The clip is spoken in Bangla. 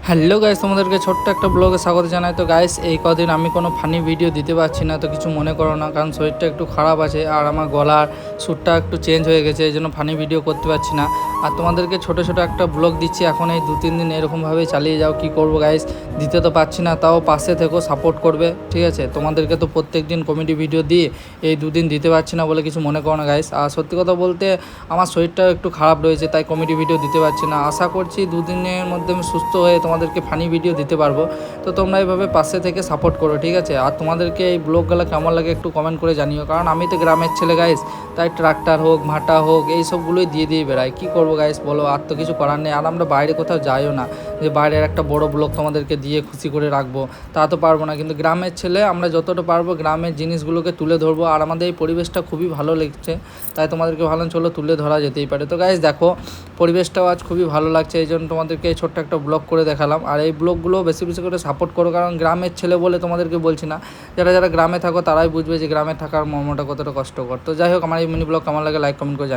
হ্যালো গাইস, তোমাদেরকে ছোট্ট একটা ব্লগে স্বাগত জানাই। তো গাইস, এই কদিন আমি কোনো ফানি ভিডিও দিতে পারছি না, তো কিছু মনে করো না, কারণ শরীরটা একটু খারাপ আছে আর আমার গলার সুরটা একটু চেঞ্জ হয়ে গেছে, এই জন্য ফানি ভিডিও করতে পারছি না। আর তোমাদেরকে ছোট ছোট একটা ব্লগ দিচ্ছি এখন, এই 2-3 দিন এরকমভাবে চালিয়ে যাও। কি করবো গাইস, দিতে তো পারছি না, তাও পাশে থেকেও সাপোর্ট করবে, ঠিক আছে? তোমাদেরকে তো প্রত্যেক দিন কমেডি ভিডিও দিয়ে এই 2 দিন দিতে পারছি না বলে কিছু মনে করো না গাইস। আর সত্যি কথা বলতে আমার শরীরটাও একটু খারাপ রয়েছে, তাই কমেডি ভিডিও দিতে পারছি না। আশা করছি 2 দিনের মধ্যে আমি সুস্থ হয়ে তোমাদেরকে ফানি ভিডিও দিতে পারবো। তো তোমরা এইভাবে পাশে থেকে সাপোর্ট করো, ঠিক আছে? আর তোমাদেরকে এই ব্লগগুলো কেমন লাগে একটু কমেন্ট করে জানিও, কারণ আমি তো গ্রামের ছেলে গাইস, তাই ট্রাক্টর হোক ভাটা হোক এই সবগুলোই দিয়ে বেড়াই। কী করবো গাইস বলো, আর তো কিছু করার নেই। আর আমরা বাইরে কোথাও যাইও না যে বাইরের একটা বড় ব্লগ তোমাদেরকে দিয়ে খুশি করে রাখবো, তা তো পারবো না। কিন্তু গ্রামের ছেলে আমরা যতটা পারবো গ্রামের জিনিসগুলোকে তুলে ধরবো। আর আমাদের এই পরিবেশটা খুবই ভালো লাগছে, তাই তোমাদেরকে ভালো চলো তুলে ধরা যেতেই পারে। তো গাইস দেখো, পরিবেশটাও আজ খুবই ভালো লাগছে, এই জন্য তোমাদেরকে এই ছোট্ট একটা ব্লগ করে দেখালাম। আর এই ব্লগগুলো বেশি বেশি করে সাপোর্ট করো, কারণ গ্রামের ছেলে বলে তোমাদেরকে বলছি না, যারা যারা গ্রামে থাকো তারাই বুঝবে যে গ্রামে থাকার মর্মটা কতটা কষ্টকর। তো যাই হোক, আমার এই মিনি ব্লগ কেমন লাগে লাইক কমেন্ট করে জানিও।